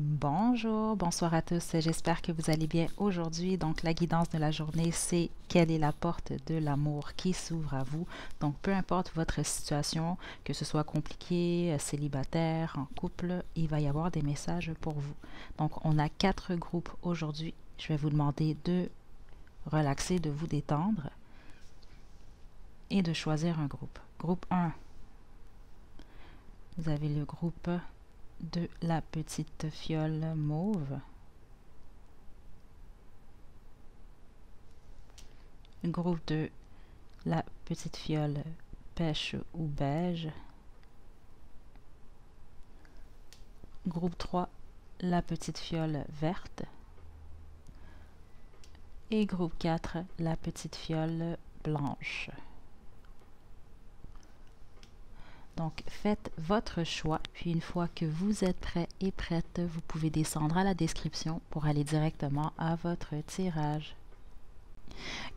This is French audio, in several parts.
Bonjour, bonsoir à tous, j'espère que vous allez bien aujourd'hui. Donc la guidance de la journée, c'est quelle est la porte de l'amour qui s'ouvre à vous. Donc peu importe votre situation, que ce soit compliqué, célibataire, en couple, il va y avoir des messages pour vous. Donc on a 4 groupes aujourd'hui. Je vais vous demander de relaxer, de vous détendre et de choisir un groupe. Groupe 1, vous avez le groupe de la petite fiole mauve. Groupe 2, la petite fiole pêche ou beige. Groupe 3, la petite fiole verte. Et groupe 4, la petite fiole blanche. Donc, faites votre choix, puis une fois que vous êtes prêt et prête, vous pouvez descendre à la description pour aller directement à votre tirage.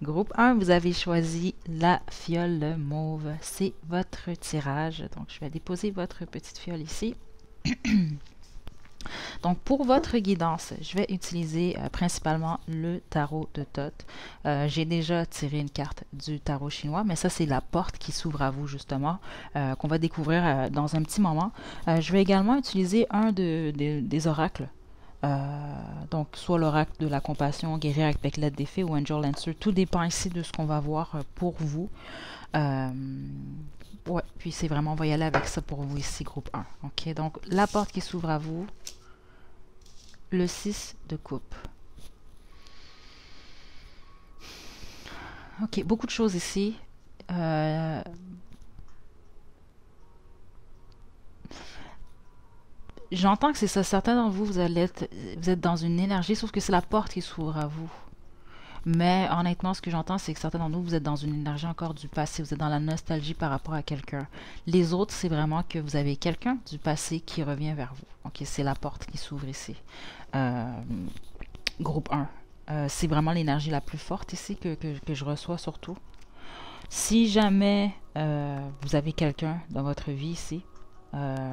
Groupe 1, vous avez choisi la fiole mauve. C'est votre tirage. Donc, je vais déposer votre petite fiole ici. Donc, pour votre guidance, je vais utiliser principalement le tarot de Thoth. J'ai déjà tiré une carte du tarot chinois, mais ça, c'est la porte qui s'ouvre à vous, justement, qu'on va découvrir dans un petit moment. Je vais également utiliser un des oracles. Donc, soit l'oracle de la compassion, guérir avec l'aide des fées ou Angel Answer. Tout dépend ici de ce qu'on va voir pour vous. Ouais, puis c'est vraiment, on va y aller avec ça pour vous ici, groupe 1. Ok, donc la porte qui s'ouvre à vous, le 6 de coupe. Ok, beaucoup de choses ici. J'entends que c'est ça. Certains d'entre vous, vous êtes dans une énergie, sauf que c'est la porte qui s'ouvre à vous. Mais honnêtement, ce que j'entends, c'est que certains d'entre vous, vous êtes dans une énergie encore du passé. Vous êtes dans la nostalgie par rapport à quelqu'un. Les autres, c'est vraiment que vous avez quelqu'un du passé qui revient vers vous. Ok, c'est la porte qui s'ouvre ici. Euh, Groupe 1. C'est vraiment l'énergie la plus forte ici que je reçois surtout. Si jamais vous avez quelqu'un dans votre vie ici,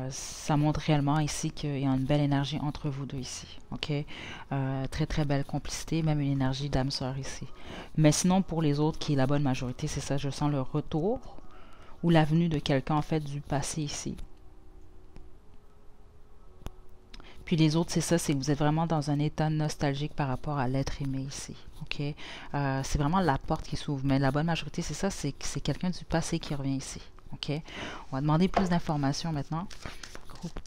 ça montre réellement ici qu'il y a une belle énergie entre vous deux ici. Ok, très très belle complicité, même une énergie d'âme sœur ici. Mais sinon pour les autres qui est la bonne majorité, c'est ça, je sens le retour ou la venue de quelqu'un en fait du passé ici. Puis les autres, c'est ça, c'est que vous êtes vraiment dans un état nostalgique par rapport à l'être aimé ici. Ok, c'est vraiment la porte qui s'ouvre. Mais la bonne majorité, c'est ça, c'est que c'est quelqu'un du passé qui revient ici. Ok, on va demander plus d'informations maintenant. Groupe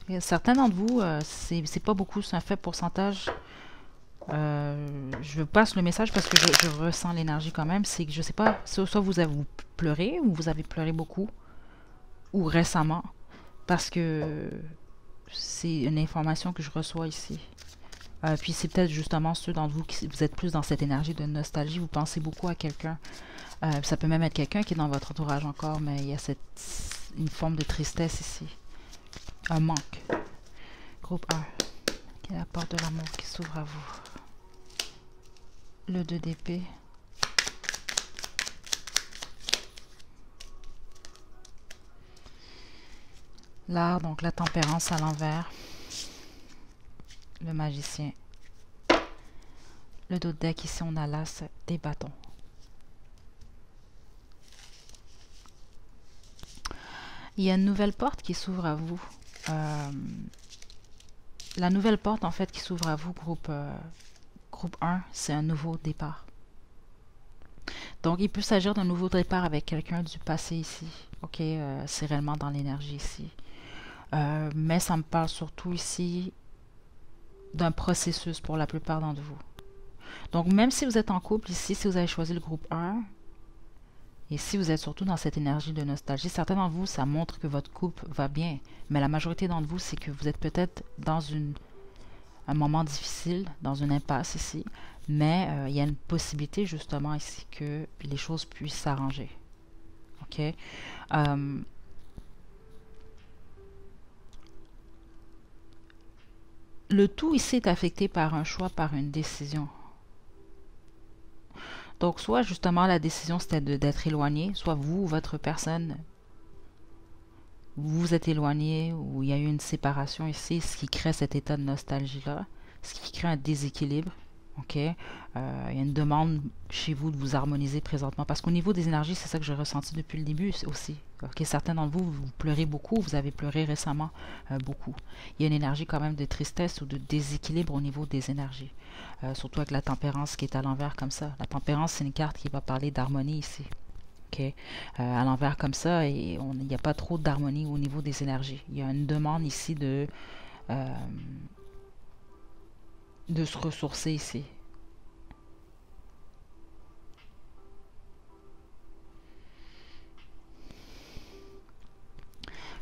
1. Certains d'entre vous, c'est pas beaucoup, c'est un faible pourcentage. Je passe le message parce que je ressens l'énergie quand même. C'est que je sais pas, soit vous avez pleuré ou vous avez pleuré beaucoup ou récemment parce que c'est une information que je reçois ici. Puis c'est peut-être justement ceux d'entre vous qui vous êtes plus dans cette énergie de nostalgie, vous pensez beaucoup à quelqu'un. Ça peut même être quelqu'un qui est dans votre entourage encore, mais il y a une forme de tristesse ici. Un manque. Groupe 1. Quelle est la porte de l'amour qui s'ouvre à vous? Le 2 d'épée. L'art, donc la tempérance à l'envers. Le magicien. Le dos de deck, ici on a l'as des bâtons. Il y a une nouvelle porte qui s'ouvre à vous. La nouvelle porte en fait qui s'ouvre à vous, groupe 1, c'est un nouveau départ. Donc il peut s'agir d'un nouveau départ avec quelqu'un du passé ici. Ok, c'est réellement dans l'énergie ici. Mais ça me parle surtout ici d'un processus pour la plupart d'entre vous. Donc même si vous êtes en couple ici, si vous avez choisi le groupe 1, et si vous êtes surtout dans cette énergie de nostalgie, certains d'entre vous, ça montre que votre couple va bien. Mais la majorité d'entre vous, c'est que vous êtes peut-être dans un moment difficile, dans une impasse ici. Mais il y a une possibilité justement ici que les choses puissent s'arranger. Ok? Le tout ici est affecté par un choix, par une décision. Donc, soit justement la décision c'était d'être éloigné, soit vous ou votre personne, vous vous êtes éloigné ou il y a eu une séparation ici, ce qui crée cet état de nostalgie-là, ce qui crée un déséquilibre. Ok, il y a une demande chez vous de vous harmoniser présentement parce qu'au niveau des énergies, c'est ça que j'ai ressenti depuis le début aussi. Ok, certains d'entre vous, vous pleurez beaucoup, vous avez pleuré récemment beaucoup. Il y a une énergie quand même de tristesse ou de déséquilibre au niveau des énergies, surtout avec la tempérance qui est à l'envers comme ça. La tempérance, c'est une carte qui va parler d'harmonie ici. Ok, à l'envers comme ça, et il n'y a pas trop d'harmonie au niveau des énergies. Il y a une demande ici euh, de se ressourcer ici.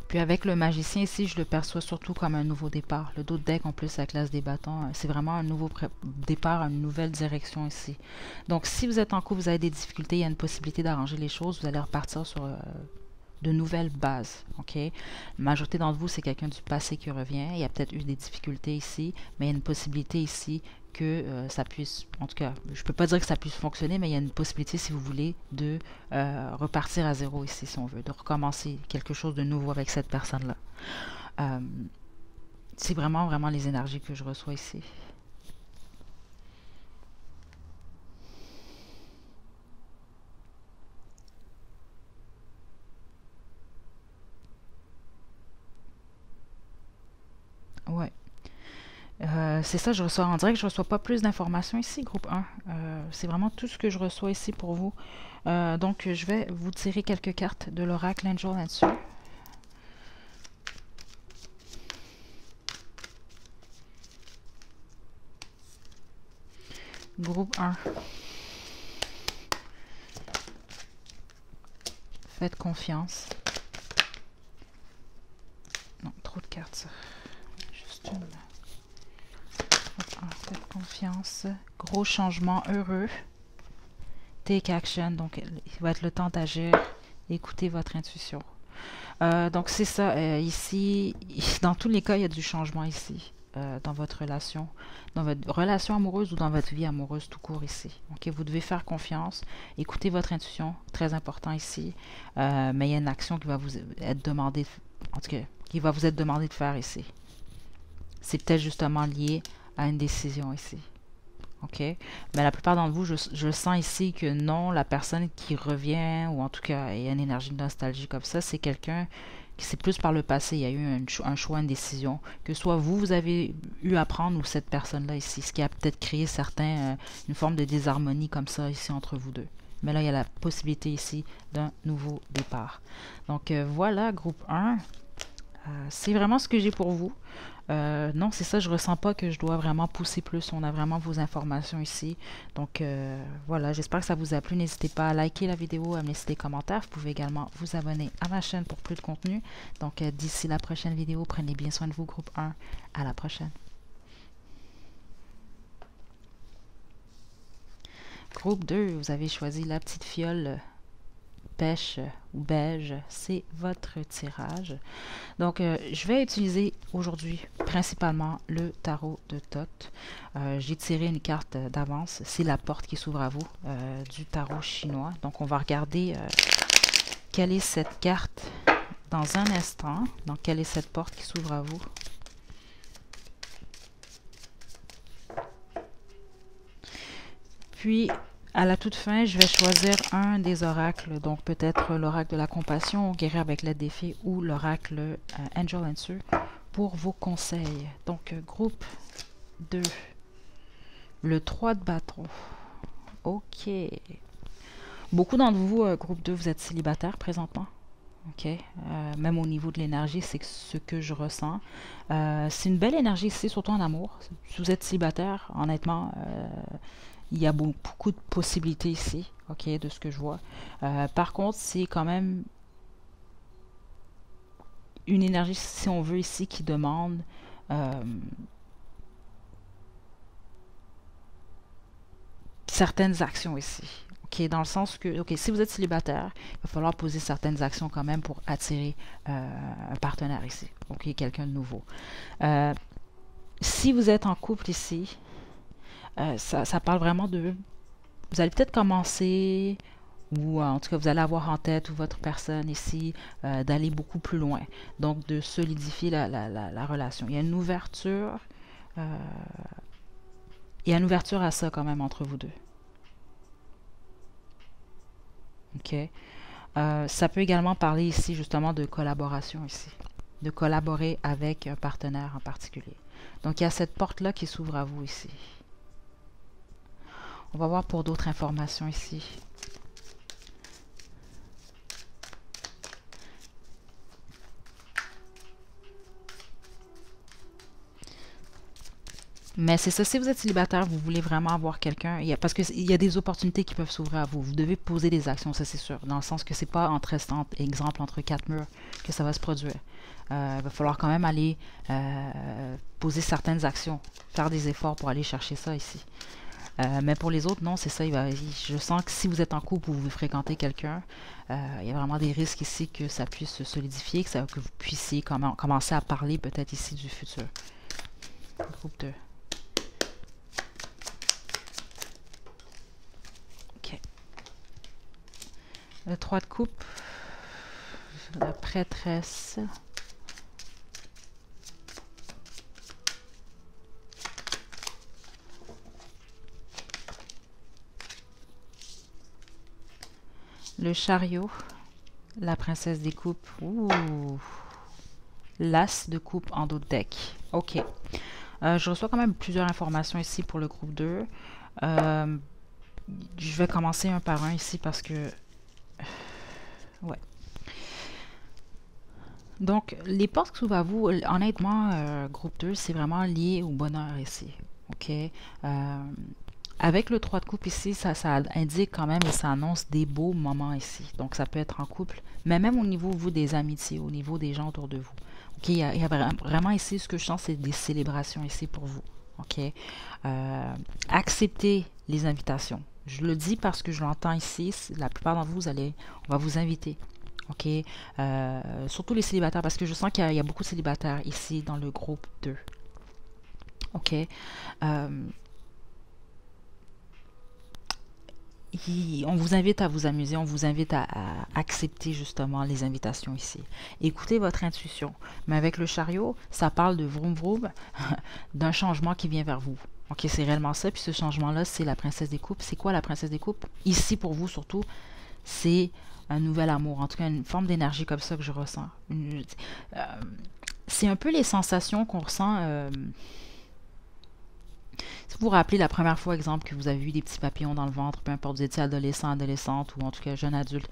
Puis avec le magicien ici, je le perçois surtout comme un nouveau départ. Le dos de deck en plus avec l'as des bâtons, c'est vraiment un nouveau départ, une nouvelle direction ici. Donc si vous êtes en couple, vous avez des difficultés, il y a une possibilité d'arranger les choses, vous allez repartir sur de nouvelles bases. Ok, la majorité d'entre vous, c'est quelqu'un du passé qui revient. Il y a peut-être eu des difficultés ici, mais il y a une possibilité ici que ça puisse, en tout cas, je peux pas dire que ça puisse fonctionner, mais il y a une possibilité, si vous voulez, de repartir à zéro ici, si on veut, de recommencer quelque chose de nouveau avec cette personne-là. C'est vraiment, vraiment les énergies que je reçois ici. Ouais. C'est ça, je reçois en direct, je reçois pas plus d'informations ici, groupe 1. C'est vraiment tout ce que je reçois ici pour vous. Donc, je vais vous tirer quelques cartes de l'oracle Angel Answer. Groupe 1. Faites confiance. Non, trop de cartes, ça. Juste une. Faites confiance. Gros changement heureux. Take action. Donc, il va être le temps d'agir. Écoutez votre intuition. Donc, c'est ça. Ici, dans tous les cas, il y a du changement ici. Dans votre relation amoureuse ou dans votre vie amoureuse tout court ici. Ok, vous devez faire confiance. Écoutez votre intuition. Très important ici. Mais il y a une action qui va vous être demandée. En tout cas, qui va vous être demandée de faire ici. C'est peut-être justement lié à une décision ici. OK? Mais la plupart d'entre vous, je sens ici que non, la personne qui revient, ou en tout cas, il y a une énergie de nostalgie comme ça, c'est quelqu'un qui, c'est plus par le passé, il y a eu un choix, une décision, que soit vous avez eu à prendre, ou cette personne-là ici, ce qui a peut-être créé une forme de désharmonie comme ça ici entre vous deux. Mais là, il y a la possibilité ici d'un nouveau départ. Donc, voilà, groupe 1. C'est vraiment ce que j'ai pour vous. Non, c'est ça, je ressens pas que je dois vraiment pousser plus. On a vraiment vos informations ici. Donc, voilà, j'espère que ça vous a plu. N'hésitez pas à liker la vidéo, à me laisser des commentaires. Vous pouvez également vous abonner à ma chaîne pour plus de contenu. Donc, d'ici la prochaine vidéo, prenez bien soin de vous, groupe 1. À la prochaine. Groupe 2, vous avez choisi la petite fiole pêche ou beige, c'est votre tirage. Donc, je vais utiliser aujourd'hui principalement le tarot de Thoth. J'ai tiré une carte d'avance. C'est la porte qui s'ouvre à vous du tarot chinois. Donc, on va regarder quelle est cette carte dans un instant. Donc, quelle est cette porte qui s'ouvre à vous. Puis, à la toute fin, je vais choisir un des oracles, donc peut-être l'oracle de la compassion, guérir avec l'aide des fées, ou l'oracle Angel Answer pour vos conseils. Donc, groupe 2, le 3 de bâton. Ok. Beaucoup d'entre vous, groupe 2, vous êtes célibataire présentement. Ok. Même au niveau de l'énergie, c'est ce que je ressens. C'est une belle énergie ici, surtout en amour. Si vous êtes célibataire, honnêtement... il y a beaucoup de possibilités ici, ok, de ce que je vois. Par contre, c'est quand même une énergie, si on veut, ici, qui demande certaines actions ici. Ok, dans le sens que, ok, si vous êtes célibataire, il va falloir poser certaines actions quand même pour attirer un partenaire ici. Ok, quelqu'un de nouveau. Si vous êtes en couple ici, ça parle vraiment de vous allez peut-être commencer, ou en tout cas vous allez avoir en tête, ou votre personne ici, d'aller beaucoup plus loin. Donc de solidifier la relation. Il y a une ouverture, il y a une ouverture à ça quand même entre vous deux. OK? Ça peut également parler ici justement de collaboration ici. De collaborer avec un partenaire en particulier. Donc il y a cette porte-là qui s'ouvre à vous ici. On va voir pour d'autres informations ici. Mais c'est ça, si vous êtes célibataire, vous voulez vraiment avoir quelqu'un, parce qu'il y a des opportunités qui peuvent s'ouvrir à vous. Vous devez poser des actions, ça c'est sûr. Dans le sens que c'est pas exemple, entre quatre murs que ça va se produire. Il va falloir quand même aller poser certaines actions, faire des efforts pour aller chercher ça ici. Mais pour les autres, non, c'est ça. Je sens que si vous êtes en couple ou vous fréquentez quelqu'un, il y a vraiment des risques ici que ça puisse se solidifier, que vous puissiez commencer à parler peut-être ici du futur. Groupe 2. OK. Le 3 de coupe. La prêtresse. Le chariot, la princesse des coupes, ouh, l'as de coupe en dos de deck. OK. Je reçois quand même plusieurs informations ici pour le groupe 2. Je vais commencer un par un ici parce que... Ouais. Donc, les portes qui s'ouvrent à vous, honnêtement, groupe 2, c'est vraiment lié au bonheur ici. OK? Avec le 3 de coupe ici, ça indique quand même et ça annonce des beaux moments ici. Donc, ça peut être en couple, mais même au niveau, vous, des amitiés, au niveau des gens autour de vous. OK? Il y a vraiment ici, ce que je sens, c'est des célébrations ici pour vous. OK? Acceptez les invitations. Je le dis parce que je l'entends ici. La plupart d'entre vous, on va vous inviter. OK? Surtout les célibataires, parce que je sens qu'il y a beaucoup de célibataires ici dans le groupe 2. OK? On vous invite à vous amuser, on vous invite à accepter justement les invitations ici. Écoutez votre intuition. Mais avec le chariot, ça parle de vroom vroom, d'un changement qui vient vers vous. Ok, c'est réellement ça. Puis ce changement-là, c'est la princesse des coupes. C'est quoi la princesse des coupes? Ici, pour vous surtout, c'est un nouvel amour. En tout cas, une forme d'énergie comme ça que je ressens. C'est un peu les sensations qu'on ressent... Si vous vous rappelez la première fois, exemple, que vous avez eu des petits papillons dans le ventre, peu importe, vous étiez adolescent, adolescente ou en tout cas jeune adulte,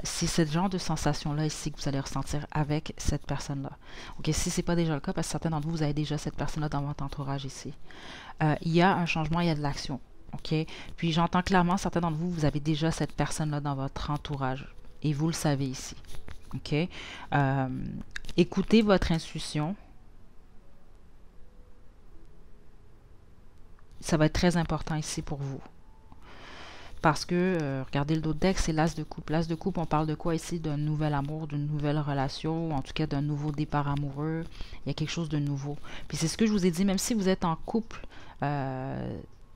c'est ce genre de sensation-là ici que vous allez ressentir avec cette personne-là. Ok, si ce n'est pas déjà le cas, parce que certains d'entre vous, vous avez déjà cette personne-là dans votre entourage ici. Il y a un changement, il y a de l'action. Ok, puis j'entends clairement, certains d'entre vous, vous avez déjà cette personne-là dans votre entourage. Et vous le savez ici. Ok, écoutez votre intuition. Ça va être très important ici pour vous. Parce que, regardez le dos de deck, c'est l'as de coupe. L'as de coupe, on parle de quoi ici? D'un nouvel amour, d'une nouvelle relation, en tout cas d'un nouveau départ amoureux. Il y a quelque chose de nouveau. Puis c'est ce que je vous ai dit, même si vous êtes en couple,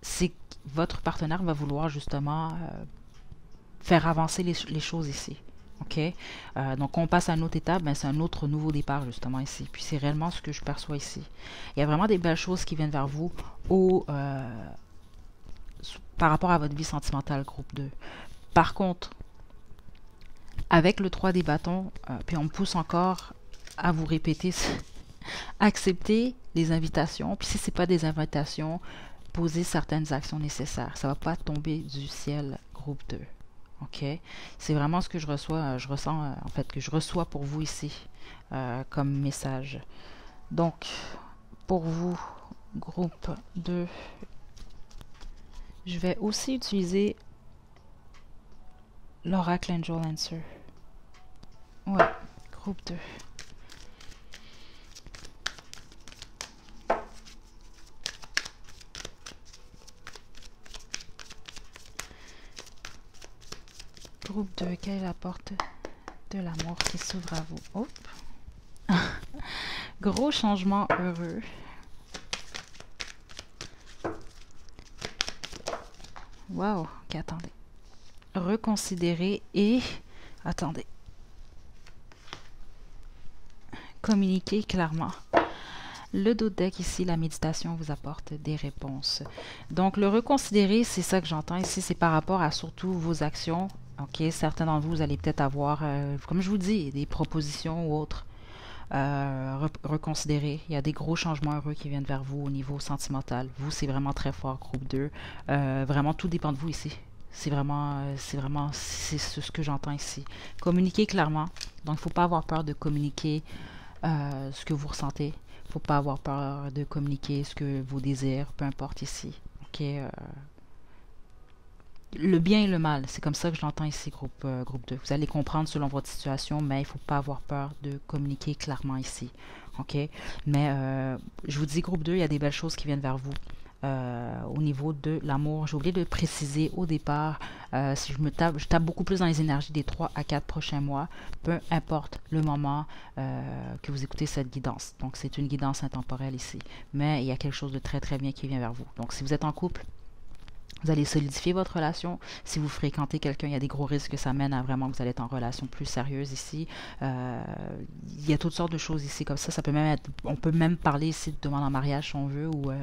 c'est que votre partenaire va vouloir justement faire avancer les choses ici. OK? Donc, quand on passe à une autre étape, ben, c'est un autre nouveau départ, justement, ici. Puis, c'est réellement ce que je perçois ici. Il y a vraiment des belles choses qui viennent vers vous par rapport à votre vie sentimentale, groupe 2. Par contre, avec le 3 des bâtons, puis on me pousse encore à vous répéter, accepter les invitations. Puis, si ce n'est pas des invitations, posez certaines actions nécessaires. Ça ne va pas tomber du ciel, groupe 2. OK? C'est vraiment ce que je reçois, en fait, que je reçois pour vous ici, comme message. Donc, pour vous, groupe 2, je vais aussi utiliser l'Oracle Angel Answer. Ouais, groupe 2. Groupe 2, quelle est la porte de l'amour qui s'ouvre à vous? Oh. Gros changement heureux. Wow, ok, attendez. Reconsidérer et... Attendez. Communiquer clairement. Le dos de deck ici, la méditation vous apporte des réponses. Donc, le reconsidérer, c'est ça que j'entends ici, c'est par rapport à surtout vos actions. Ok, certains d'entre vous, vous allez peut-être avoir, comme je vous dis, des propositions ou autres. Reconsidérer. Il y a des gros changements heureux qui viennent vers vous au niveau sentimental. Vous, c'est vraiment très fort, groupe 2. Vraiment, tout dépend de vous ici. C'est ce que j'entends ici. Communiquer clairement. Donc, il ne faut pas avoir peur de communiquer ce que vous ressentez. Il ne faut pas avoir peur de communiquer ce que vos désirs, peu importe ici. Ok, le bien et le mal, c'est comme ça que je l'entends ici, groupe 2. Vous allez comprendre selon votre situation, mais il ne faut pas avoir peur de communiquer clairement ici. OK? Mais je vous dis, groupe 2, il y a des belles choses qui viennent vers vous. Au niveau de l'amour, j'ai oublié de préciser au départ, si je tape beaucoup plus dans les énergies des 3 à 4 prochains mois, peu importe le moment que vous écoutez cette guidance. Donc, c'est une guidance intemporelle ici. Mais il y a quelque chose de très, très bien qui vient vers vous. Donc, si vous êtes en couple, vous allez solidifier votre relation. Si vous fréquentez quelqu'un, il y a des gros risques que ça mène à vraiment que vous allez être en relation plus sérieuse ici. Il y a toutes sortes de choses ici comme ça. Ça peut même être, on peut même parler ici de demande en mariage si on veut ou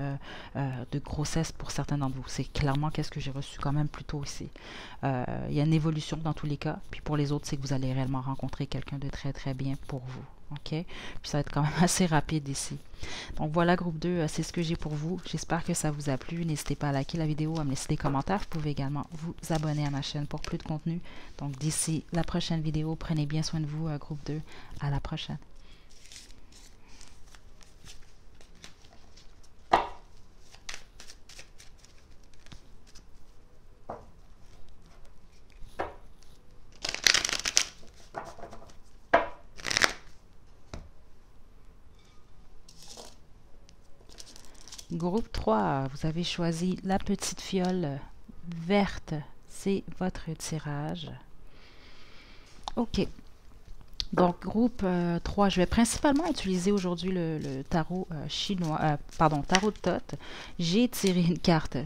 de grossesse pour certains d'entre vous. C'est clairement qu'est-ce que j'ai reçu quand même plus tôt ici. Il y a une évolution dans tous les cas. Puis pour les autres, c'est que vous allez réellement rencontrer quelqu'un de très très bien pour vous. OK? Puis ça va être quand même assez rapide ici. Donc voilà, groupe 2, c'est ce que j'ai pour vous. J'espère que ça vous a plu. N'hésitez pas à liker la vidéo, à me laisser des commentaires. Vous pouvez également vous abonner à ma chaîne pour plus de contenu. Donc d'ici la prochaine vidéo, prenez bien soin de vous, groupe 2. À la prochaine. Groupe 3, vous avez choisi la petite fiole verte. C'est votre tirage. OK. Donc, groupe 3, je vais principalement utiliser aujourd'hui le tarot chinois, tarot de Thoth. J'ai tiré une carte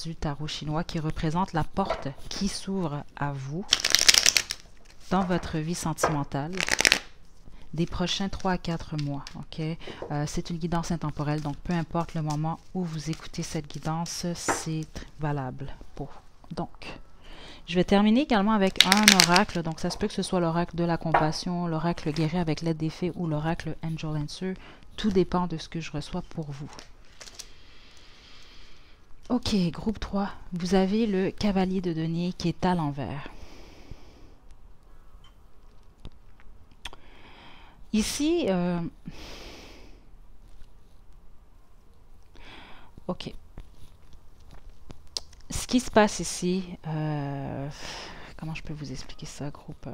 du tarot chinois qui représente la porte qui s'ouvre à vous dans votre vie sentimentale des prochains 3 à 4 mois. Ok, c'est une guidance intemporelle, donc peu importe le moment où vous écoutez cette guidance, c'est valable pour. Donc, je vais terminer également avec un oracle. Donc, ça se peut que ce soit l'oracle de la compassion, l'oracle guéri avec l'aide des fées ou l'oracle Angel Answer. Tout dépend de ce que je reçois pour vous. Ok, groupe 3, vous avez le cavalier de denier qui est à l'envers. Ici, ok. Ce qui se passe ici, comment je peux vous expliquer ça, groupe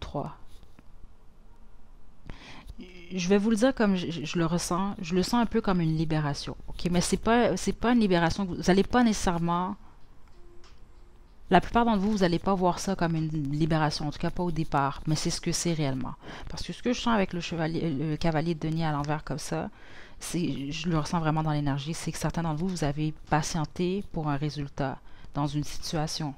3? Je vais vous le dire comme je le ressens. Je le sens un peu comme une libération. Ok, mais c'est pas une libération. Vous n'allez pas nécessairement. La plupart d'entre vous, vous n'allez pas voir ça comme une libération, en tout cas pas au départ, mais c'est ce que c'est réellement. Parce que ce que je sens avec le cavalier de denier à l'envers comme ça, je le ressens vraiment dans l'énergie, c'est que certains d'entre vous, vous avez patienté pour un résultat dans une situation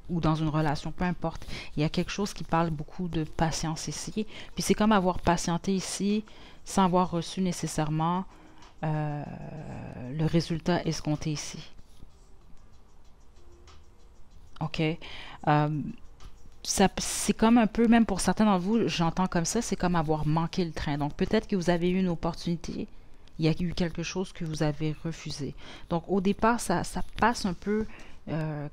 ou dans une relation, peu importe. Il y a quelque chose qui parle beaucoup de patience ici. Puis c'est comme avoir patienté ici sans avoir reçu nécessairement le résultat escompté ici. OK. C'est comme un peu, même pour certains d'entre vous, j'entends comme ça, c'est comme avoir manqué le train. Donc peut-être que vous avez eu une opportunité, il y a eu quelque chose que vous avez refusé. Donc au départ, ça passe un peu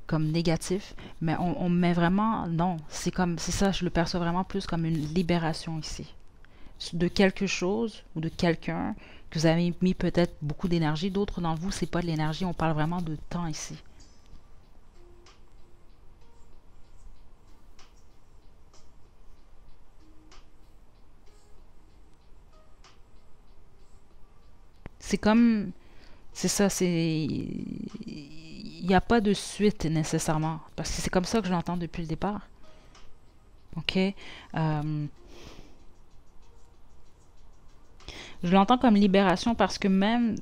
comme négatif, mais on met vraiment, non, c'est ça, je le perçois vraiment plus comme une libération ici. De quelque chose ou de quelqu'un que vous avez mis peut-être beaucoup d'énergie, d'autres d'entre vous, c'est pas de l'énergie, on parle vraiment de temps ici. C'est comme, c'est ça, il n'y a pas de suite nécessairement, parce que c'est comme ça que je l'entends depuis le départ. OK? Je l'entends comme libération parce que même,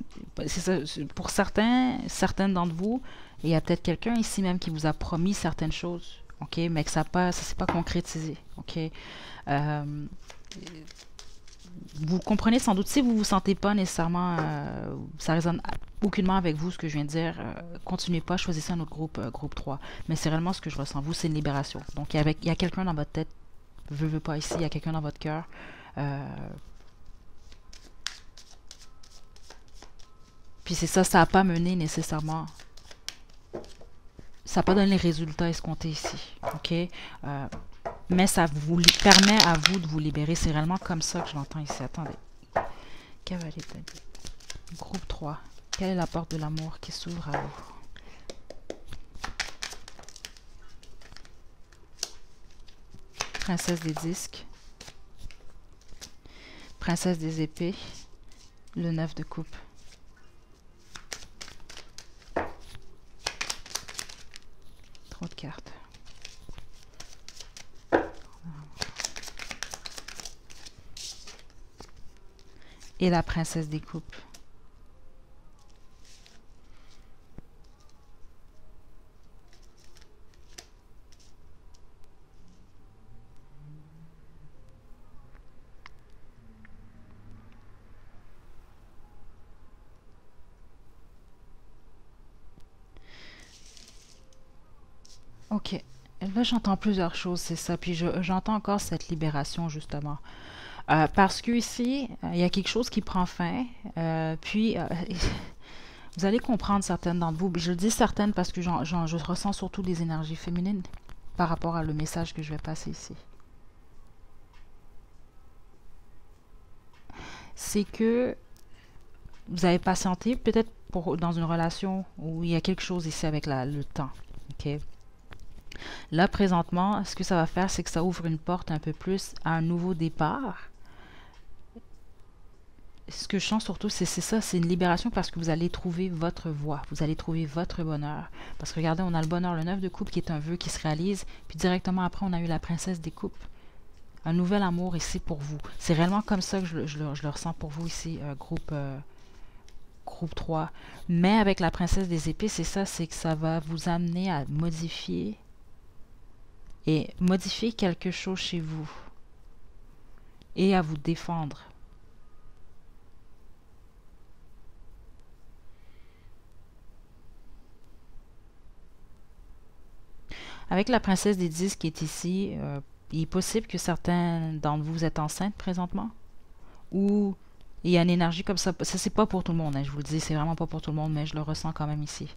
pour certaines d'entre vous, il y a peut-être quelqu'un ici même qui vous a promis certaines choses, ok, mais que ça s'est pas concrétisé, ok. Euh, vous comprenez sans doute, si vous vous sentez pas nécessairement, ça résonne aucunement avec vous ce que je viens de dire, continuez pas, choisissez un autre groupe, groupe 3. Mais c'est réellement ce que je ressens. Vous, c'est une libération. Donc, il y a quelqu'un dans votre tête, veut pas ici, il y a quelqu'un dans votre cœur. Puis c'est ça, ça n'a pas mené nécessairement, ça n'a pas donné les résultats escomptés ici, ok? Mais ça vous permet à vous de vous libérer. C'est réellement comme ça que je l'entends ici. Attendez. Cavalier de groupe 3. Quelle est la porte de l'amour qui s'ouvre à vous? Princesse des disques. Princesse des épées. Le 9 de coupe. Trop de cartes. Et la princesse des coupes. Ok. Là, j'entends plusieurs choses, c'est ça. Puis j'entends encore cette libération, justement. Parce que ici, il y a quelque chose qui prend fin. Puis, vous allez comprendre certaines d'entre vous. Je le dis certaines parce que je ressens surtout des énergies féminines par rapport à le message que je vais passer ici. C'est que vous avez patienté peut-être dans une relation où il y a quelque chose ici avec le temps. Ok. Là, présentement, ce que ça va faire, c'est que ça ouvre une porte un peu plus à un nouveau départ. Ce que je sens surtout, c'est ça, c'est une libération parce que vous allez trouver votre voie, vous allez trouver votre bonheur. Parce que regardez, on a le bonheur, le 9 de coupe qui est un vœu qui se réalise, puis directement après, on a eu la princesse des coupes. Un nouvel amour ici pour vous. C'est réellement comme ça que je le ressens pour vous ici, groupe 3. Mais avec la princesse des épées, c'est ça, c'est que ça va vous amener à modifier et modifier quelque chose chez vous et à vous défendre. Avec la princesse des 10 qui est ici, il est possible que certains d'entre vous êtes enceintes présentement. Ou il y a une énergie comme ça. Ça, c'est pas pour tout le monde, hein, je vous le dis, c'est vraiment pas pour tout le monde, mais je le ressens quand même ici.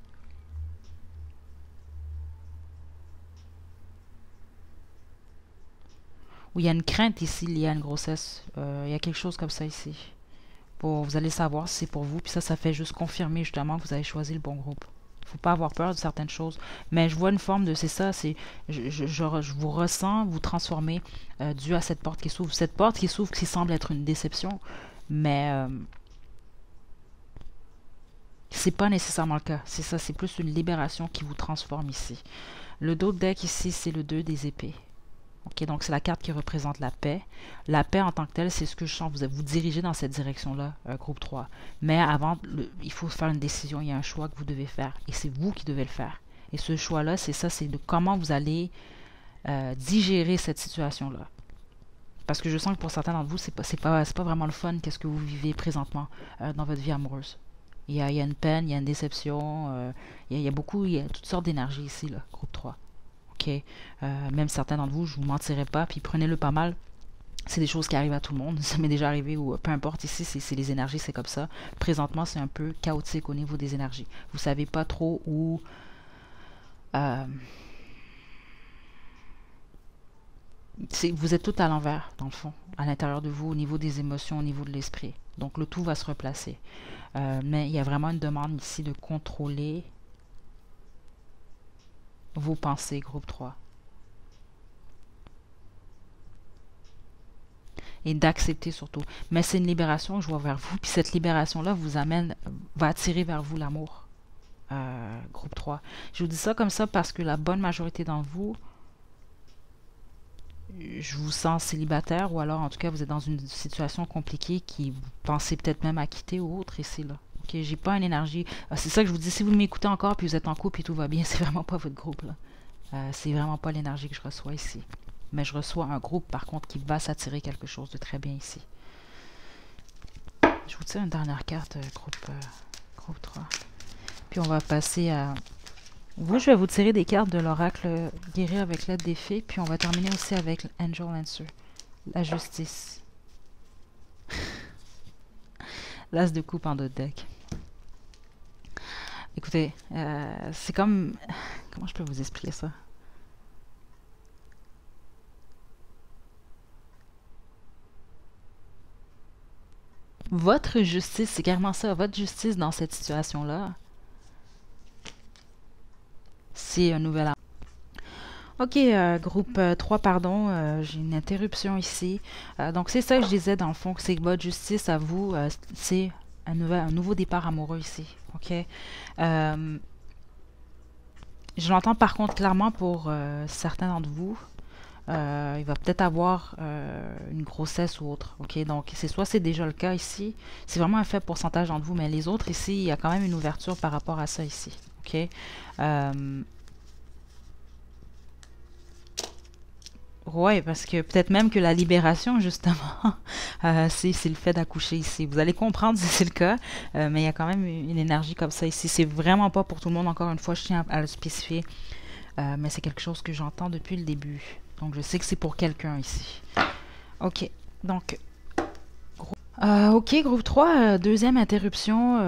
Ou il y a une crainte ici liée à une grossesse. Il y a quelque chose comme ça ici. Vous allez savoir si c'est pour vous. Puis ça fait juste confirmer justement que vous avez choisi le bon groupe. Faut pas avoir peur de certaines choses. Mais je vois une forme de, c'est ça, c'est, je vous ressens, vous transformer dû à cette porte qui s'ouvre. Cette porte qui s'ouvre qui semble être une déception, mais c'est pas nécessairement le cas. C'est ça, c'est plus une libération qui vous transforme ici. Le dos de deck ici, c'est le 2 des épées. Ok, donc c'est la carte qui représente la paix. La paix en tant que telle, c'est ce que je sens. Vous dirigez dans cette direction-là, groupe 3. Mais avant, il faut faire une décision. Il y a un choix que vous devez faire. Et c'est vous qui devez le faire. Et ce choix-là, c'est ça, c'est de comment vous allez digérer cette situation-là. Parce que je sens que pour certains d'entre vous, c'est pas vraiment le fun qu'est-ce que vous vivez présentement dans votre vie amoureuse. Il y a une peine, il y a une déception, il y a toutes sortes d'énergie ici, là, groupe 3. Okay. Même certains d'entre vous, je vous mentirai pas, puis prenez-le pas mal. C'est des choses qui arrivent à tout le monde. Ça m'est déjà arrivé, ou peu importe, ici, c'est les énergies, c'est comme ça. Présentement, c'est un peu chaotique au niveau des énergies. Vous savez pas trop où... vous êtes tout à l'envers, dans le fond, à l'intérieur de vous, au niveau des émotions, au niveau de l'esprit. Donc, le tout va se replacer. Mais il y a vraiment une demande ici de contrôler vos pensées, groupe 3. Et d'accepter surtout. Mais c'est une libération que je vois vers vous. Puis cette libération-là vous amène, va attirer vers vous l'amour. Groupe 3. Je vous dis ça comme ça parce que la bonne majorité d'entre vous, je vous sens célibataire ou alors en tout cas vous êtes dans une situation compliquée qui vous pensez peut-être même à quitter ou autre ici là. Ok, j'ai pas une énergie. C'est ça que je vous dis, si vous m'écoutez encore puis vous êtes en couple et tout va bien, c'est vraiment pas votre groupe là. C'est vraiment pas l'énergie que je reçois ici. Mais je reçois un groupe par contre qui va s'attirer quelque chose de très bien ici. Je vous tire une dernière carte, groupe 3. Puis on va passer à... Vous, je vais vous tirer des cartes de l'oracle guérir avec l'aide des fées. Puis on va terminer aussi avec Angel Answer. La justice. L'as de coupe en deux deck. Écoutez, c'est comme... Comment je peux vous expliquer ça? Votre justice, c'est carrément ça. Votre justice dans cette situation-là, c'est un nouvel art. Ok, groupe 3, pardon, j'ai une interruption ici. Donc c'est ça que je disais dans le fond, c'est que votre justice à vous, c'est un nouveau départ amoureux ici. Ok. Je l'entends par contre clairement pour certains d'entre vous. Il va peut-être avoir une grossesse ou autre. Ok, donc c'est soit c'est déjà le cas ici, c'est vraiment un faible pourcentage d'entre vous, mais les autres ici, il y a quand même une ouverture par rapport à ça ici. Ok. Ouais, parce que peut-être même que la libération, justement, c'est le fait d'accoucher ici. Vous allez comprendre si c'est le cas, mais il y a quand même une énergie comme ça ici. C'est vraiment pas pour tout le monde, encore une fois, je tiens à le spécifier, mais c'est quelque chose que j'entends depuis le début. Donc je sais que c'est pour quelqu'un ici. Ok, donc... ok, groupe 3, deuxième interruption.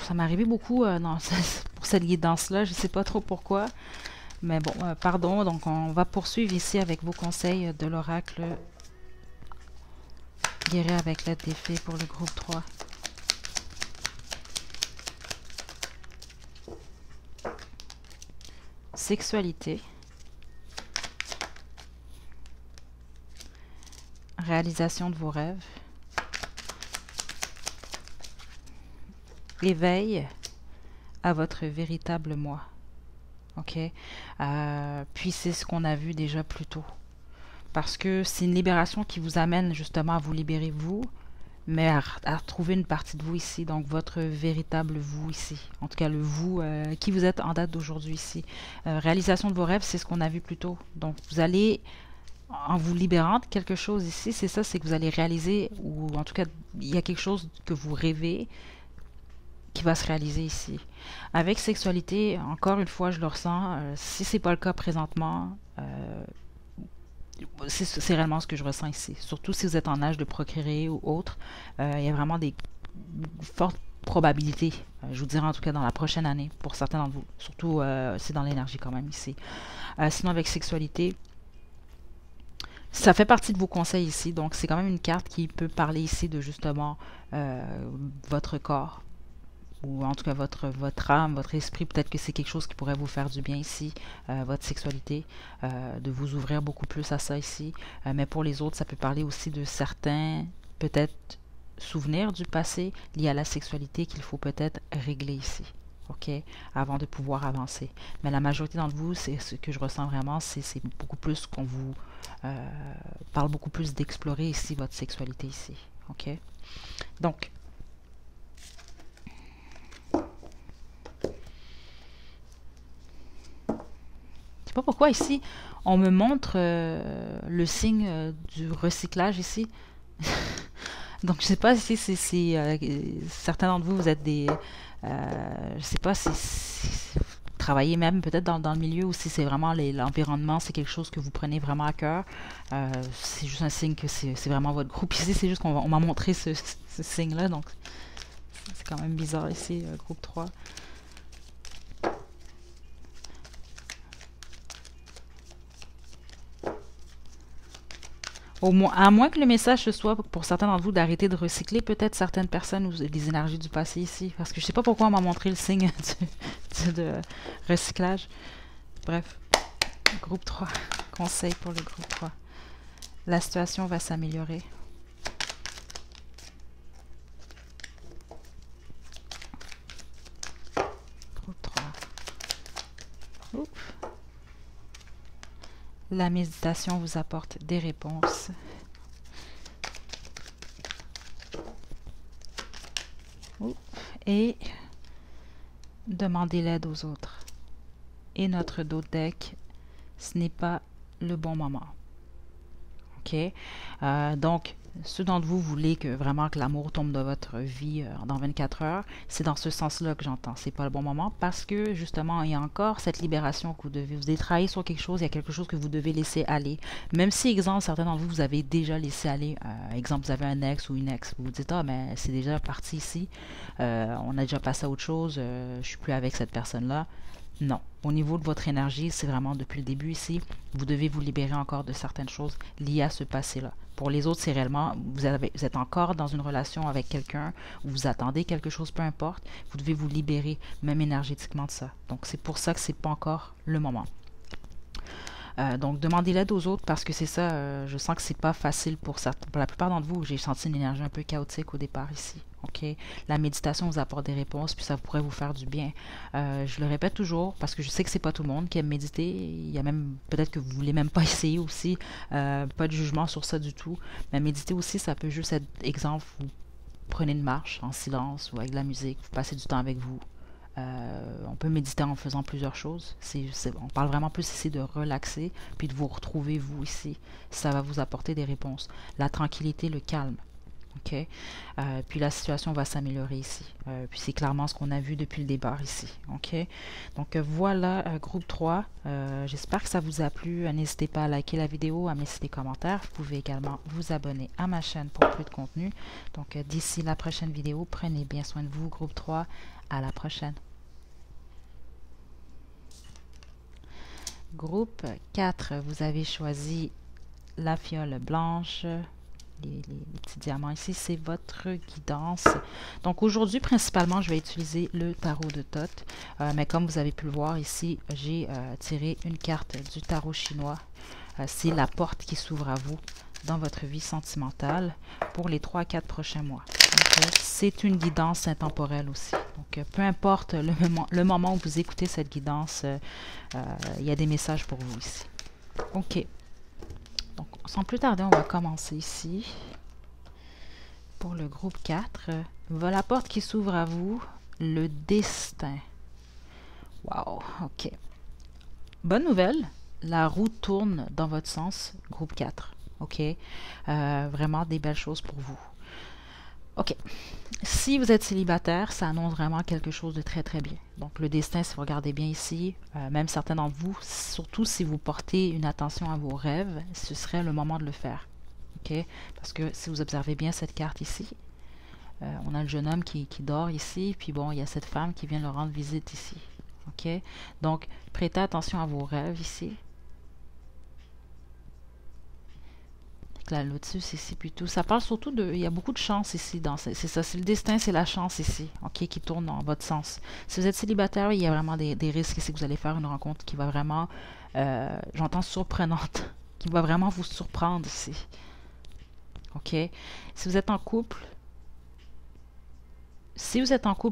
Ça m'est arrivé beaucoup pour cette guidance-là, je sais pas trop pourquoi. Mais bon, pardon, donc on va poursuivre ici avec vos conseils de l'oracle guérir avec l'aide des fées pour le groupe 3. Sexualité. Réalisation de vos rêves. Éveil à votre véritable moi. Ok. Puis c'est ce qu'on a vu déjà plus tôt. Parce que c'est une libération qui vous amène justement à vous libérer vous, mais à retrouver une partie de vous ici, donc votre véritable vous ici. En tout cas, le vous qui vous êtes en date d'aujourd'hui ici. Réalisation de vos rêves, c'est ce qu'on a vu plus tôt. Donc vous allez, en vous libérant de quelque chose ici, c'est ça, c'est que vous allez réaliser, ou en tout cas, il y a quelque chose que vous rêvez, qui va se réaliser ici. Avec sexualité, encore une fois, je le ressens. Si c'est pas le cas présentement, c'est réellement ce que je ressens ici. Surtout si vous êtes en âge de procréer ou autre, il y a vraiment des fortes probabilités, je vous dirais en tout cas dans la prochaine année, pour certains d'entre vous. Surtout, c'est dans l'énergie quand même ici. Sinon, avec sexualité, ça fait partie de vos conseils ici, donc c'est quand même une carte qui peut parler ici de justement votre corps, ou en tout cas votre âme, votre esprit, peut-être que c'est quelque chose qui pourrait vous faire du bien ici, votre sexualité, de vous ouvrir beaucoup plus à ça ici. Mais pour les autres, ça peut parler aussi de certains, peut-être, souvenirs du passé liés à la sexualité qu'il faut peut-être régler ici, ok, avant de pouvoir avancer. Mais la majorité d'entre vous, c'est ce que je ressens vraiment, c'est beaucoup plus qu'on vous parle beaucoup plus d'explorer ici votre sexualité ici, ok. Donc, je sais pas pourquoi ici, on me montre le signe du recyclage ici. Donc, je sais pas si certains d'entre vous, vous êtes des... je sais pas si vous travaillez même peut-être dans le milieu ou si c'est vraiment l'environnement, c'est quelque chose que vous prenez vraiment à cœur. C'est juste un signe que c'est vraiment votre groupe. Ici, c'est juste qu'on m'a montré ce signe-là, donc c'est quand même bizarre ici, groupe 3. À moins que le message ce soit pour certains d'entre vous d'arrêter de recycler peut-être certaines personnes ou des énergies du passé ici. Parce que je sais pas pourquoi on m'a montré le signe de recyclage. Bref, groupe 3. Conseil pour le groupe 3. La situation va s'améliorer. Groupe 3. Oups. La méditation vous apporte des réponses. Et demandez l'aide aux autres. Et notre dos deck, ce n'est pas le bon moment. OK? Donc, ceux d'entre vous voulez que vraiment que l'amour tombe dans votre vie dans 24 heures, c'est dans ce sens-là que j'entends. C'est pas le bon moment parce que justement, il y a encore cette libération que vous devez travailler sur quelque chose, il y a quelque chose que vous devez laisser aller. Même si, exemple, certains d'entre vous, vous avez déjà laissé aller, exemple, vous avez un ex ou une ex, vous vous dites, ah, mais c'est déjà parti ici, on a déjà passé à autre chose, je suis plus avec cette personne-là. Non. Au niveau de votre énergie, c'est vraiment depuis le début ici, vous devez vous libérer encore de certaines choses liées à ce passé-là. Pour les autres, c'est réellement, vous êtes encore dans une relation avec quelqu'un, vous attendez quelque chose, peu importe, vous devez vous libérer même énergétiquement de ça. Donc, c'est pour ça que c'est pas encore le moment. Donc, demandez l'aide aux autres parce que c'est ça, je sens que c'est pas facile pour la plupart d'entre vous. J'ai senti une énergie un peu chaotique au départ ici. OK? La méditation vous apporte des réponses, puis ça pourrait vous faire du bien. Je le répète toujours parce que je sais que c'est pas tout le monde qui aime méditer. Il y a même, peut-être que vous voulez même pas essayer aussi. Pas de jugement sur ça du tout. Mais méditer aussi, ça peut juste être, exemple, vous prenez une marche en silence ou avec de la musique, vous passez du temps avec vous. On peut méditer en faisant plusieurs choses. On parle vraiment plus ici de relaxer, puis de vous retrouver vous ici. Ça va vous apporter des réponses. La tranquillité, le calme. OK? Puis la situation va s'améliorer ici. Puis c'est clairement ce qu'on a vu depuis le départ ici. OK? Donc voilà, groupe 3. J'espère que ça vous a plu. N'hésitez pas à liker la vidéo, à me laisser des commentaires. Vous pouvez également vous abonner à ma chaîne pour plus de contenu. Donc d'ici la prochaine vidéo, prenez bien soin de vous, groupe 3. À la prochaine. Groupe 4, vous avez choisi la fiole blanche, les petits diamants ici, c'est votre guidance. Donc aujourd'hui, principalement, je vais utiliser le tarot de Thoth. Mais comme vous avez pu le voir ici, j'ai tiré une carte du tarot chinois. C'est la porte qui s'ouvre à vous dans votre vie sentimentale pour les 3 à 4 prochains mois. C'est une guidance intemporelle aussi. Donc, peu importe le moment où vous écoutez cette guidance, il y a des messages pour vous ici. OK. Donc, sans plus tarder, on va commencer ici. Pour le groupe 4, voilà la porte qui s'ouvre à vous, le destin. Wow, OK. Bonne nouvelle, la roue tourne dans votre sens, groupe 4. OK. Vraiment des belles choses pour vous. OK. Si vous êtes célibataire, ça annonce vraiment quelque chose de très, très bien. Donc, le destin, si vous regardez bien ici, même certains d'entre vous, surtout si vous portez une attention à vos rêves, ce serait le moment de le faire. OK? Parce que si vous observez bien cette carte ici, on a le jeune homme qui dort ici, puis bon, il y a cette femme qui vient leur rendre visite ici. OK? Donc, prêtez attention à vos rêves ici. La lotus ici plutôt. Ça parle surtout de... Il y a beaucoup de chance ici. C'est ça, c'est le destin, c'est la chance ici, OK, qui tourne dans votre sens. Si vous êtes célibataire, il y a vraiment des risques ici que vous allez faire une rencontre qui va vraiment, j'entends surprenante, qui va vraiment vous surprendre ici. OK? Si vous êtes en couple,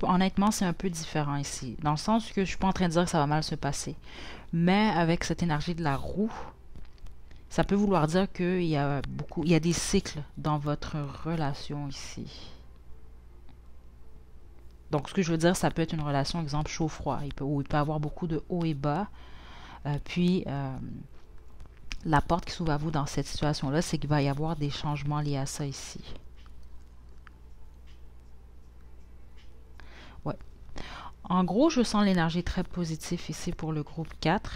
honnêtement, c'est un peu différent ici. Dans le sens que je ne suis pas en train de dire que ça va mal se passer. Mais avec cette énergie de la roue, ça peut vouloir dire qu'il y a des cycles dans votre relation ici. Donc, ce que je veux dire, ça peut être une relation, exemple, chaud-froid, où il peut y avoir beaucoup de hauts et bas. La porte qui s'ouvre à vous dans cette situation-là, c'est qu'il va y avoir des changements liés à ça ici. Ouais. En gros, je sens l'énergie très positive ici pour le groupe 4.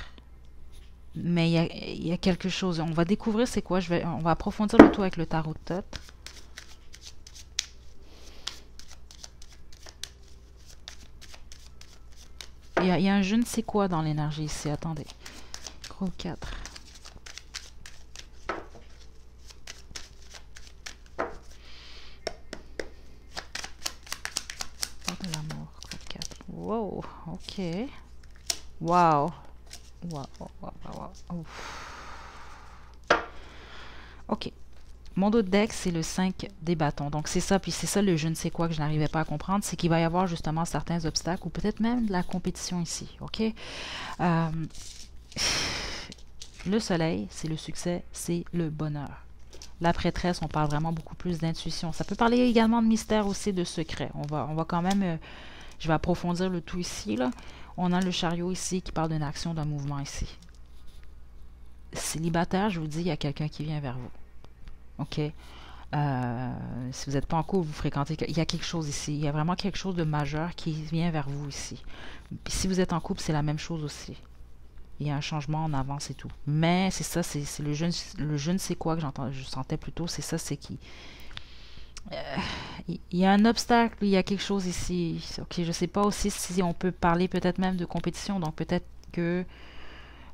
Mais il y a quelque chose. On va découvrir c'est quoi. On va approfondir le tout avec le tarot de Thoth. Il y a un je ne sais quoi dans l'énergie ici. Attendez. Groupe 4. Porte de l'amour. Groupe 4. Wow. OK. Wow. Wow, wow, wow, wow. OK. Mon dos de deck, c'est le 5 des bâtons. Donc, c'est ça. Puis c'est ça le je ne sais quoi que je n'arrivais pas à comprendre. C'est qu'il va y avoir justement certains obstacles ou peut-être même de la compétition ici. OK? Le soleil, c'est le succès, c'est le bonheur. La prêtresse, on parle vraiment beaucoup plus d'intuition. Ça peut parler également de mystère aussi, de secret. On va quand même, je vais approfondir le tout ici, là. On a le chariot ici qui parle d'une action, d'un mouvement ici. Célibataire, je vous dis, il y a quelqu'un qui vient vers vous. OK? Si vous n'êtes pas en couple, vous fréquentez, il y a quelque chose ici. Il y a vraiment quelque chose de majeur qui vient vers vous ici. Puis si vous êtes en couple, c'est la même chose aussi. Il y a un changement en avance et tout. Mais c'est ça, c'est le je ne sais quoi que je sentais plutôt, c'est ça, c'est qui. Il y a un obstacle, il y a quelque chose ici. Ok, je sais pas aussi si on peut parler peut-être même de compétition, donc peut-être que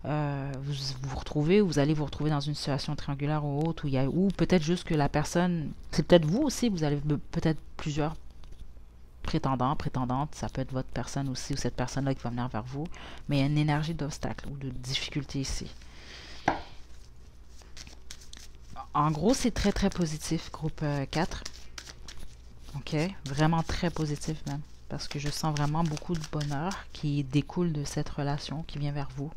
vous vous retrouvez ou vous allez vous retrouver dans une situation triangulaire ou autre, ou peut-être juste que la personne, c'est peut-être vous aussi, vous avez peut-être plusieurs prétendants, prétendantes, ça peut être votre personne aussi ou cette personne-là qui va venir vers vous, mais il y a une énergie d'obstacle ou de difficulté ici. En gros, c'est très très positif, groupe 4. Ok, vraiment très positif même, parce que je sens vraiment beaucoup de bonheur qui découle de cette relation qui vient vers vous.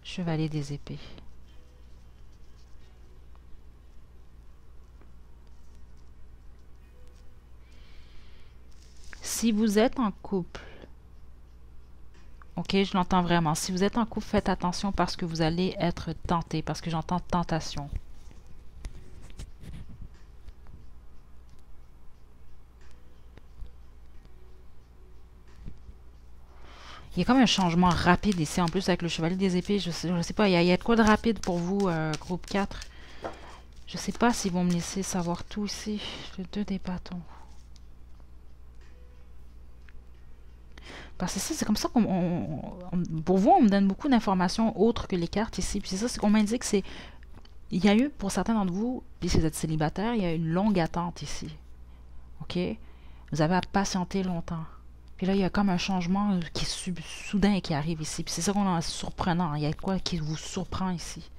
Chevalier des épées. Si vous êtes en couple, ok, je l'entends vraiment. Si vous êtes en couple, faites attention parce que vous allez être tenté, parce que j'entends tentation. Il y a comme un changement rapide ici, en plus avec le chevalier des épées. Je sais pas, il y a de quoi de rapide pour vous, groupe 4. Je sais pas s'ils vont me laisser savoir tout ici. Le 2 des bâtons. Parce que c'est comme ça pour vous, on me donne beaucoup d'informations autres que les cartes ici. Puis c'est ça, c'est qu'on m'indique, c'est... Il y a eu, pour certains d'entre vous, puis si vous êtes célibataire, il y a une longue attente ici. OK? Vous avez à patienter longtemps. Puis là, il y a comme un changement qui est soudain qui arrive ici. Puis c'est ça qu'on a surprenant. Il y a quoi qui vous surprend ici?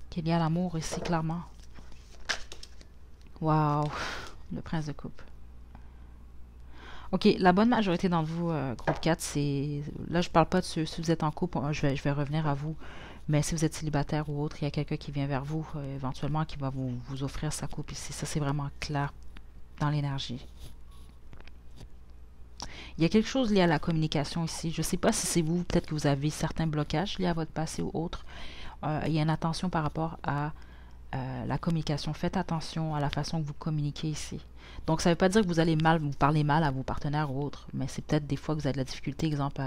Qu'il y a l'amour ici, clairement. Waouh! Le prince de coupe. OK, la bonne majorité d'entre vous, groupe 4, c'est... Là, je parle pas de ceux, si vous êtes en couple, je vais revenir à vous. Mais si vous êtes célibataire ou autre, il y a quelqu'un qui vient vers vous, éventuellement, qui va vous offrir sa coupe ici. Ça, c'est vraiment clair dans l'énergie. Il y a quelque chose lié à la communication ici. Je ne sais pas si c'est vous, peut-être que vous avez certains blocages liés à votre passé ou autre. Il y a une attention par rapport à la communication. Faites attention à la façon que vous communiquez ici. Donc, ça ne veut pas dire que vous allez mal, vous parlez mal à vos partenaires ou autres, mais c'est peut-être des fois que vous avez de la difficulté, exemple,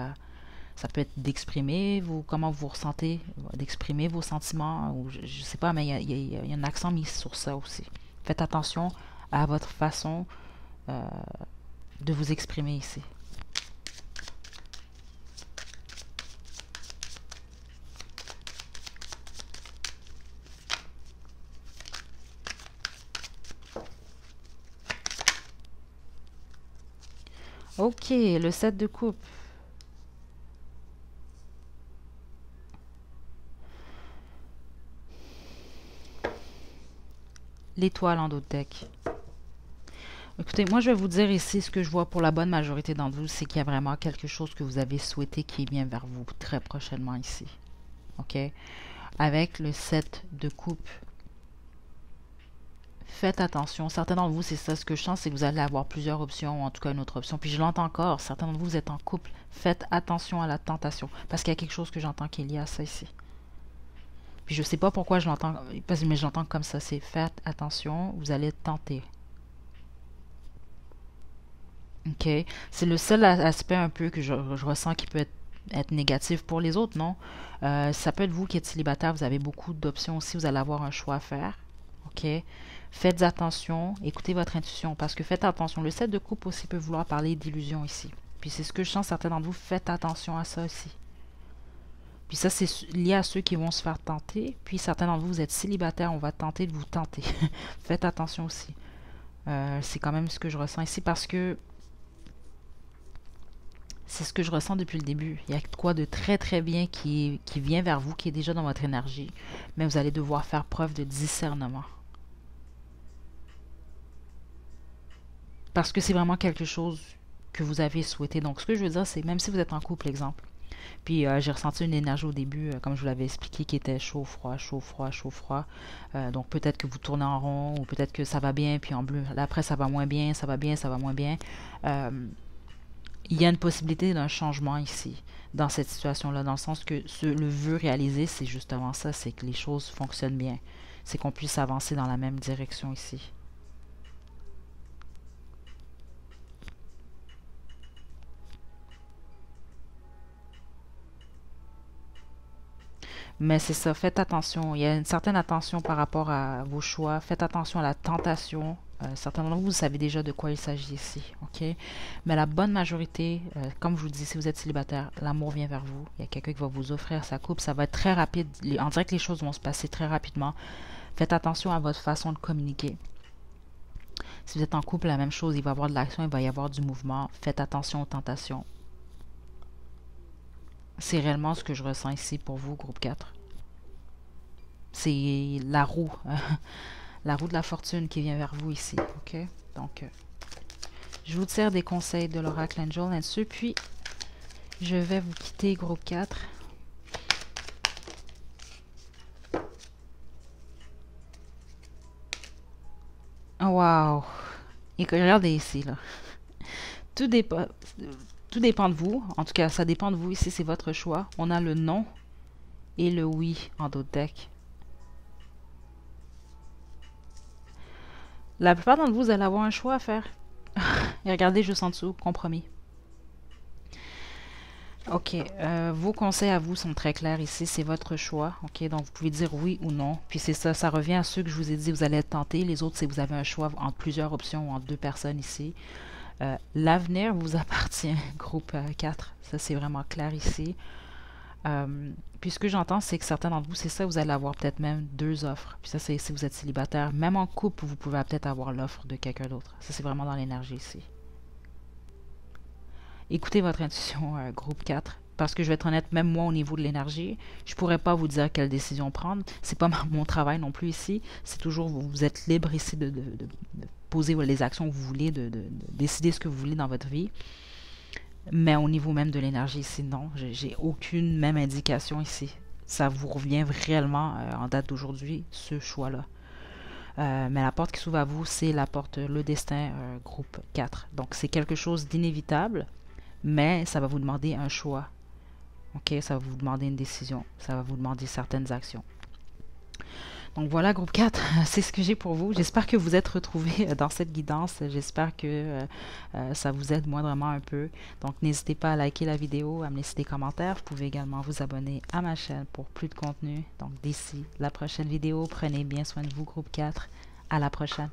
ça peut être d'exprimer comment vous ressentez, d'exprimer vos sentiments, ou je ne sais pas, mais il y a un accent mis sur ça aussi. Faites attention à votre façon de vous exprimer ici. Ok, le 7 de coupe. L'étoile en dos de deck. Écoutez, moi je vais vous dire ici ce que je vois pour la bonne majorité d'entre vous, c'est qu'il y a vraiment quelque chose que vous avez souhaité qui vient vers vous très prochainement ici. Ok? Avec le 7 de coupe. Faites attention. Certains d'entre vous, c'est ça. Ce que je sens, c'est que vous allez avoir plusieurs options, ou en tout cas une autre option. Puis je l'entends encore. Certains d'entre vous, vous êtes en couple. Faites attention à la tentation. Parce qu'il y a quelque chose que j'entends qui est lié à ça ici. Puis je sais pas pourquoi je l'entends, mais je l'entends comme ça. C'est faites attention, vous allez tenter. Ok? C'est le seul aspect un peu que je ressens qui peut être négatif pour les autres, non? Ça peut être vous qui êtes célibataire, vous avez beaucoup d'options aussi, vous allez avoir un choix à faire. Ok? Faites attention, écoutez votre intuition, parce que faites attention. Le 7 de coupe aussi peut vouloir parler d'illusion ici. Puis c'est ce que je sens, certains d'entre vous, faites attention à ça aussi. Puis ça, c'est lié à ceux qui vont se faire tenter. Puis certains d'entre vous, vous êtes célibataire, on va tenter de vous tenter. Faites attention aussi. C'est quand même ce que je ressens ici, parce que c'est ce que je ressens depuis le début. Il y a quoi de très très bien qui vient vers vous, qui est déjà dans votre énergie. Mais vous allez devoir faire preuve de discernement. Parce que c'est vraiment quelque chose que vous avez souhaité. Donc, ce que je veux dire, c'est même si vous êtes en couple, exemple, puis j'ai ressenti une énergie au début, comme je vous l'avais expliqué, qui était chaud, froid, chaud, froid, chaud, froid. Donc peut-être que vous tournez en rond, ou peut-être que ça va bien, puis en bleu, là, après ça va moins bien, ça va bien, ça va moins bien. Il y a une possibilité d'un changement ici, dans cette situation-là, dans le sens que le vœu réalisé, c'est justement ça, c'est que les choses fonctionnent bien. C'est qu'on puisse avancer dans la même direction ici. Mais c'est ça, faites attention. Il y a une certaine attention par rapport à vos choix. Faites attention à la tentation. Certains d'entre vous, vous savez déjà de quoi il s'agit ici, ok? Mais la bonne majorité, comme je vous dis, si vous êtes célibataire, l'amour vient vers vous. Il y a quelqu'un qui va vous offrir sa coupe. Ça va être très rapide. On dirait que les choses vont se passer très rapidement. Faites attention à votre façon de communiquer. Si vous êtes en couple, la même chose. Il va y avoir de l'action, il va y avoir du mouvement. Faites attention aux tentations. C'est réellement ce que je ressens ici pour vous, groupe 4. C'est la roue, la roue de la fortune qui vient vers vous ici, ok? Donc, je vous tire des conseils de l'Oracle Angel là-dessus, puis je vais vous quitter, groupe 4. Wow! Et regardez ici, là. Tout dépend, tout dépend de vous. En tout cas, ça dépend de vous. Ici, c'est votre choix. On a le non et le oui en d'autres decks. La plupart d'entre vous, vous allez avoir un choix à faire. Et regardez juste en dessous, compromis. Ok, vos conseils à vous sont très clairs ici, c'est votre choix. Ok, donc vous pouvez dire oui ou non. Puis c'est ça, ça revient à ceux que je vous ai dit, vous allez être tentés. Les autres, c'est vous avez un choix entre plusieurs options ou entre deux personnes ici. L'avenir vous appartient, groupe 4. Ça, c'est vraiment clair ici. Puis ce que j'entends, c'est que certains d'entre vous, c'est ça, vous allez avoir peut-être même deux offres. Puis ça, c'est si vous êtes célibataire. Même en couple, vous pouvez peut-être avoir l'offre de quelqu'un d'autre. Ça, c'est vraiment dans l'énergie ici. Écoutez votre intuition, groupe 4. Parce que je vais être honnête, même moi, au niveau de l'énergie, je pourrais pas vous dire quelle décision prendre. C'est pas mon travail non plus ici. C'est toujours, vous êtes libre ici de poser les actions que vous voulez, de décider ce que vous voulez dans votre vie. Mais au niveau même de l'énergie ici, non. J'ai aucune même indication ici. Ça vous revient réellement, en date d'aujourd'hui, ce choix-là. Mais la porte qui s'ouvre à vous, c'est la porte Le Destin, groupe 4. Donc, c'est quelque chose d'inévitable, mais ça va vous demander un choix. Ok, ça va vous demander une décision. Ça va vous demander certaines actions. Donc voilà, groupe 4, c'est ce que j'ai pour vous. J'espère que vous êtes retrouvés dans cette guidance. J'espère que ça vous aide moindrement un peu. Donc n'hésitez pas à liker la vidéo, à me laisser des commentaires. Vous pouvez également vous abonner à ma chaîne pour plus de contenu. Donc d'ici la prochaine vidéo, prenez bien soin de vous, groupe 4. À la prochaine.